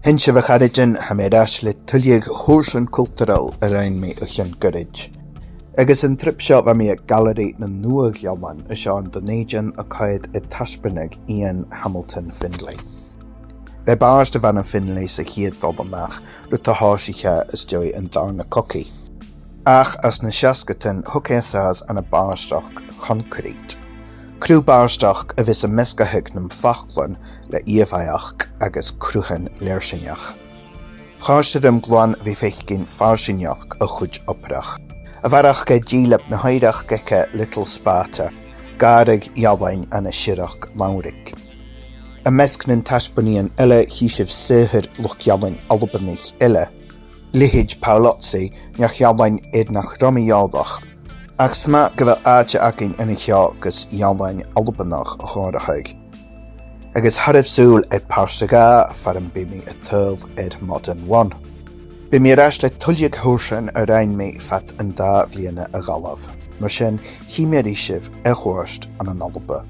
Hinse Gailearaidh ha mé rais le tuilg thuirsean cultural a rainn mé an Gailearaidh. Agus an trip seo bha mé ag Gailearaidh na Nuadh-ealan is an Dùn Èideann a caid I taispeannig Ian Hamilton Findlay. Be báiste bhain an Findlay sa chiad dul amach ru tá háisiche is dói an darna coci. Ach as na seascatan thucéasás an a báisteach concrete. Crú báisteach a bhís a mescathaigh nam fachlan le íomhaíoch agus crúthan léirsineach. Cháiste rim gláin bhí féicigin farsineach a chuid oprach. A bharach ge dílab na haireach geice Little Sparta, Gailearaidh ealainn an a sireach Maurig. A mescnan taispeaníon ile híisibh saothar lucht-ealainn albanich ile, lihid Paulotsi neach ealainn iad nach romaíaldach, ach sma go bhfuil áte acinn ina cheá gus ealainn albanach a chórachaig. Agus tharaibh súil ag páirsteagá far an bimí a tuil ag modern one. Bi mé rais le tuilg thuirsean a rainn mé fat an dá bhliana a ghalamh, mar sin chiméirí sibh a chóirst an an alba.